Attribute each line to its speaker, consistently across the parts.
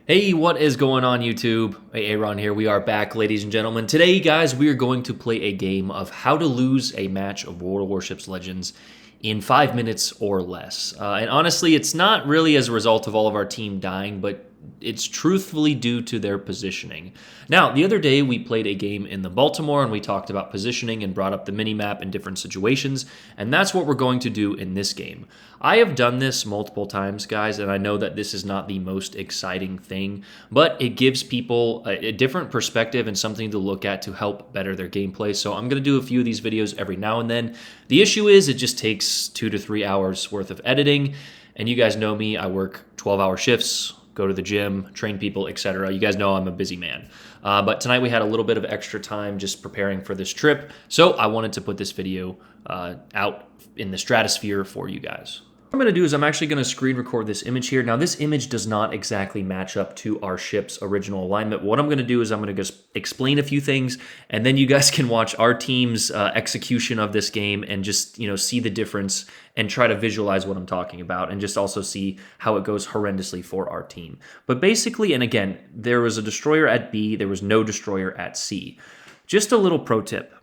Speaker 1: Hey, what is going on YouTube? Hey, Aaron here. We are back, ladies and gentlemen. Today, guys, we are going to play a game of how to lose a match of World of Warships Legends in 5 minutes or less. And honestly, it's not really as a result of all of our team dying, but it's truthfully due to their positioning. Now, the other day we played a game in the Baltimore and we talked about positioning and brought up the mini-map in different situations, and that's what we're going to do in this game. I have done this multiple times, guys, and I know that this is not the most exciting thing, but it gives people a different perspective and something to look at to help better their gameplay. So I'm going to do a few of these videos every now and then. The issue is it just takes 2 to 3 hours worth of editing, and you guys know me, I work 12-hour shifts, go to the gym, train people, etc. You guys know I'm a busy man. But tonight we had a little bit of extra time just preparing for this trip, so I wanted to put this video out in the stratosphere for you guys. What I'm going to do is I'm actually going to screen record this image here. Now, this image does not exactly match up to our ship's original alignment. What I'm going to do is I'm going to just explain a few things, and then you guys can watch our team's execution of this game and just, see the difference and try to visualize what I'm talking about and just also see how it goes horrendously for our team. But basically, and again, there was a destroyer at B, there was no destroyer at C. Just a little pro tip.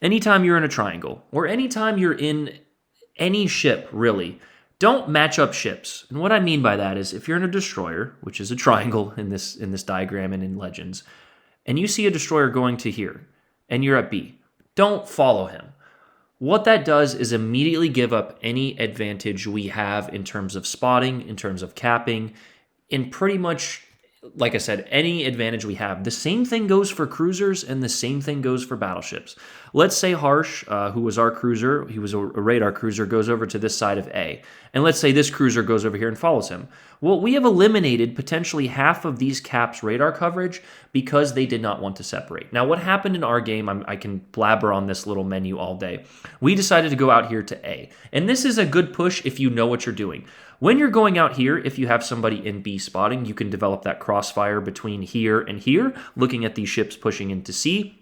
Speaker 1: Anytime you're in a triangle, or anytime you're in any ship, really, don't match up ships. And what I mean by that is if you're in a destroyer, which is a triangle in this diagram and in Legends, and you see a destroyer going to here, and you're at B, don't follow him. What that does is immediately give up any advantage we have in terms of spotting, in terms of capping, in pretty much, like I said, any advantage we have. The same thing goes for cruisers and the same thing goes for battleships. Let's say Harsh, who was our cruiser, he was a radar cruiser, goes over to this side of A. And let's say this cruiser goes over here and follows him. Well, we have eliminated potentially half of these caps' radar coverage because they did not want to separate. Now, what happened in our game, I can blabber on this little menu all day. We decided to go out here to A. And this is a good push if you know what you're doing. When you're going out here, if you have somebody in B spotting, you can develop that crossfire between here and here, looking at these ships pushing into C.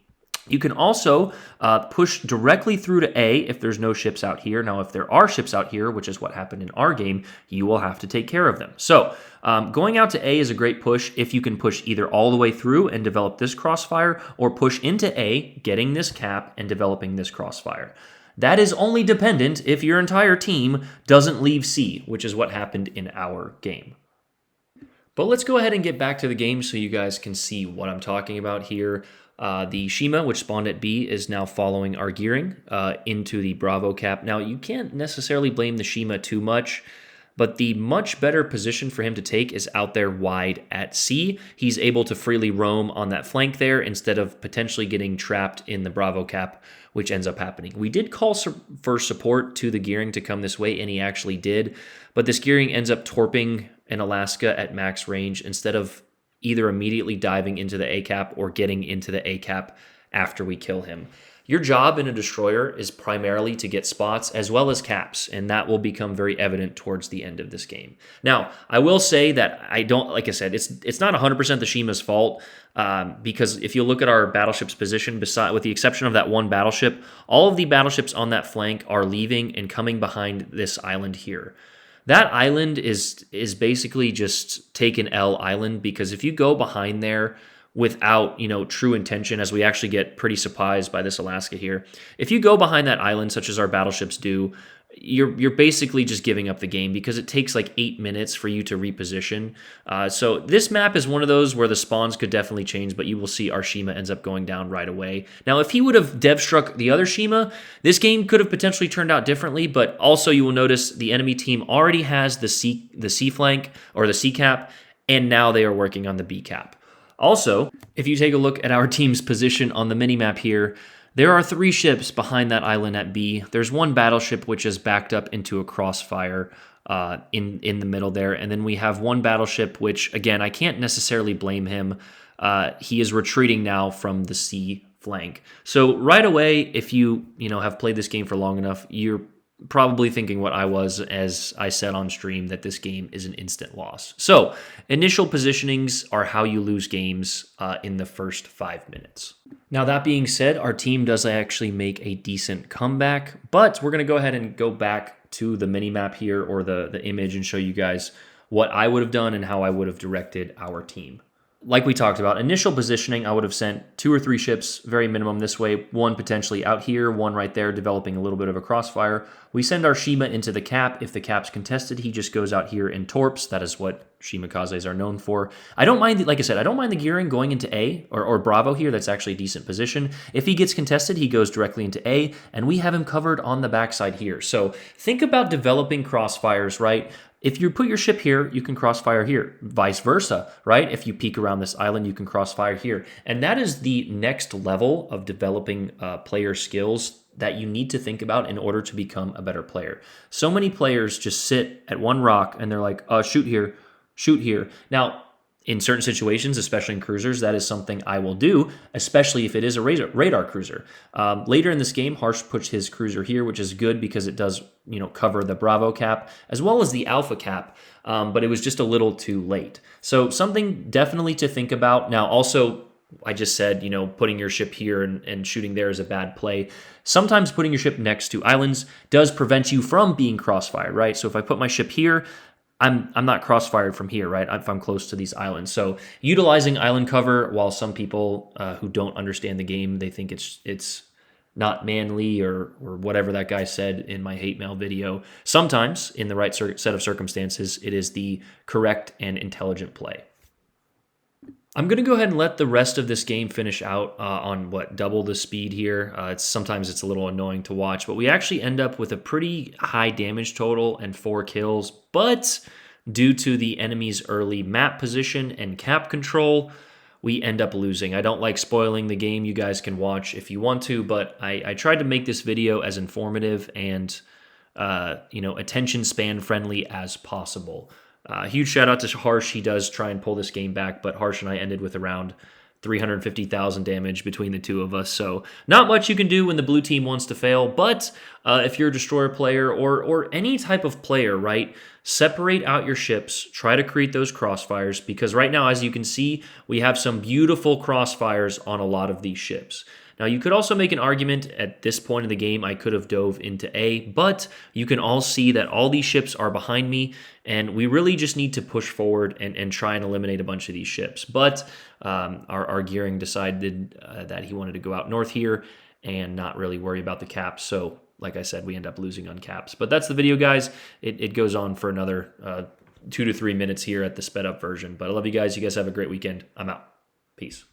Speaker 1: You can also push directly through to A if there's no ships out here. Now, if there are ships out here, which is what happened in our game, you will have to take care of them. So going out to A is a great push if you can push either all the way through and develop this crossfire, or push into A, getting this cap and developing this crossfire. That is only dependent if your entire team doesn't leave C, which is what happened in our game. But let's go ahead and get back to the game so you guys can see what I'm talking about here. The Shima, which spawned at B, is now following our gearing into the Bravo cap. Now, you can't necessarily blame the Shima too much, but the much better position for him to take is out there wide at C. He's able to freely roam on that flank there instead of potentially getting trapped in the Bravo cap, which ends up happening. We did call for support to the gearing to come this way, and he actually did, but this gearing ends up torping an Alaska at max range instead of either immediately diving into the A cap or getting into the A cap after we kill him. Your job in a destroyer is primarily to get spots as well as caps, and that will become very evident towards the end of this game. Now, I will say that like I said, it's not 100% the Shima's fault, because if you look at our battleship's position, with the exception of that one battleship, all of the battleships on that flank are leaving and coming behind this island here. That island is basically just take an L island, because if you go behind there without, true intention, as we actually get pretty surprised by this Alaska here, if you go behind that island, such as our battleships do, you're basically just giving up the game, because it takes like 8 minutes for you to reposition. So this map is one of those where the spawns could definitely change, but you will see our Shima ends up going down right away. Now, if he would have dev struck the other Shima, this game could have potentially turned out differently, but also you will notice the enemy team already has the C flank, or the C cap, and now they are working on the B cap. Also, if you take a look at our team's position on the minimap here, there are 3 ships behind that island at B. There's one battleship which is backed up into a crossfire in the middle there. And then we have one battleship which, again, I can't necessarily blame him. He is retreating now from the C flank. So right away, if you have played this game for long enough, you're probably thinking what I was as I said on stream, that this game is an instant loss. So initial positionings are how you lose games in the first 5 minutes. Now, that being said, our team does actually make a decent comeback, but we're going to go ahead and go back to the mini map here, or the image, and show you guys what I would have done and how I would have directed our team. Like we talked about, initial positioning, I would have sent 2 or 3 ships, very minimum this way, one potentially out here, one right there, developing a little bit of a crossfire. We send our Shima into the cap. If the cap's contested, he just goes out here and torps. That is what Shimikazes are known for. I don't mind, like I said, I don't mind the gearing going into A or Bravo here. That's actually a decent position. If he gets contested, he goes directly into A, and we have him covered on the backside here. So think about developing crossfires, right? If you put your ship here, you can crossfire here. Vice versa, right? If you peek around this island, you can crossfire here. And that is the next level of developing player skills that you need to think about in order to become a better player. So many players just sit at one rock and they're like, shoot here, shoot here. Now, in certain situations, especially in cruisers, that is something I will do, especially if it is a radar cruiser. Later in this game, Harsh puts his cruiser here, which is good because it does, cover the Bravo cap as well as the Alpha cap, but it was just a little too late. So something definitely to think about. Now, also, I just said, putting your ship here and shooting there is a bad play. Sometimes putting your ship next to islands does prevent you from being crossfired, right? So if I put my ship here, I'm not crossfired from here, right? If I'm close to these islands. So utilizing island cover, while some people who don't understand the game, they think it's not manly or whatever that guy said in my hate mail video. Sometimes, in the right set of circumstances, it is the correct and intelligent play. I'm going to go ahead and let the rest of this game finish out on double the speed here. Sometimes it's a little annoying to watch, but we actually end up with a pretty high damage total and 4 kills. But due to the enemy's early map position and cap control, we end up losing. I don't like spoiling the game. You guys can watch if you want to, but I tried to make this video as informative and attention span friendly as possible. Huge shout out to Harsh. He does try and pull this game back, but Harsh and I ended with around 350,000 damage between the two of us. So not much you can do when the blue team wants to fail, but if you're a destroyer player or any type of player, right, separate out your ships, try to create those crossfires, because right now, as you can see, we have some beautiful crossfires on a lot of these ships. Now, you could also make an argument at this point in the game I could have dove into A, but you can all see that all these ships are behind me, and we really just need to push forward and try and eliminate a bunch of these ships. But our gearing decided that he wanted to go out north here and not really worry about the caps. So, like I said, we end up losing on caps. But that's the video, guys. It goes on for another 2 to 3 minutes here at the sped up version. But I love you guys. You guys have a great weekend. I'm out. Peace.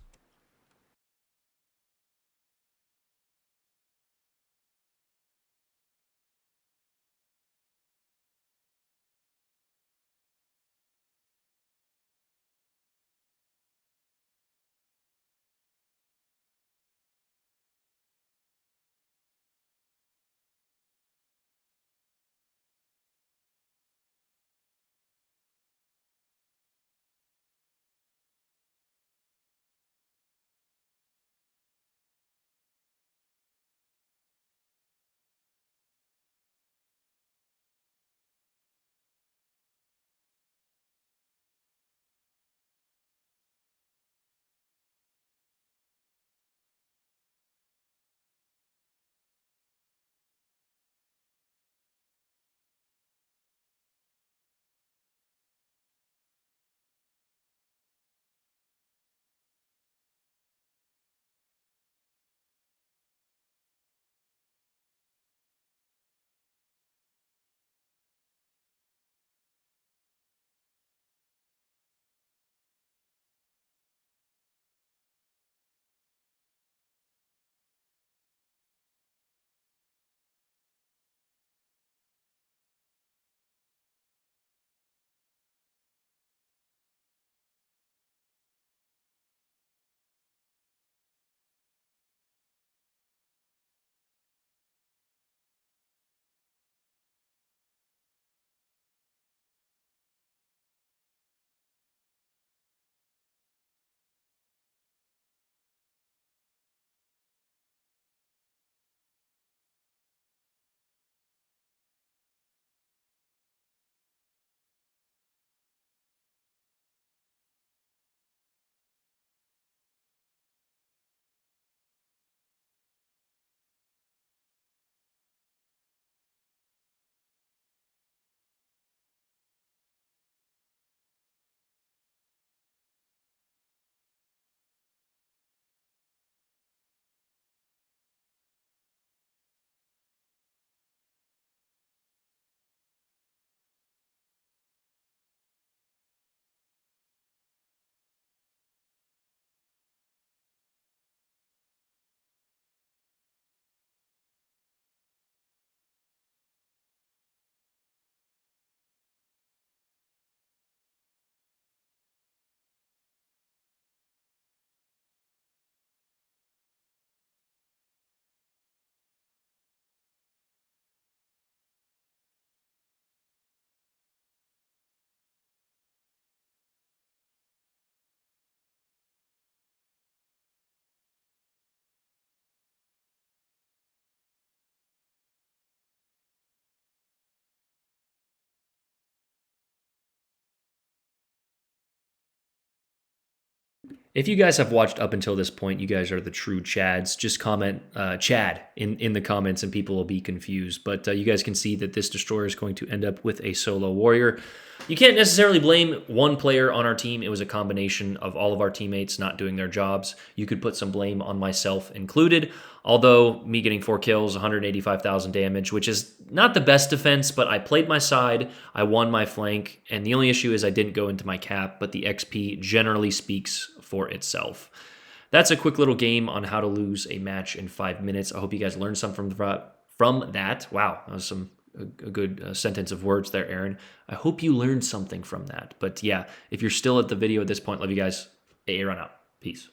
Speaker 1: If you guys have watched up until this point, you guys are the true Chads. Just comment Chad in the comments and people will be confused. But you guys can see that this destroyer is going to end up with a solo warrior. You can't necessarily blame one player on our team. It was a combination of all of our teammates not doing their jobs. You could put some blame on myself included. Although me getting 4 kills, 185,000 damage, which is not the best defense, but I played my side, I won my flank, and the only issue is I didn't go into my cap, but the XP generally speaks for itself. That's a quick little game on how to lose a match in 5 minutes. I hope you guys learned something from that. Wow, that was a good sentence of words there, Aaron. I hope you learned something from that. But yeah, if you're still at the video at this point, love you guys. Aaron out. Peace.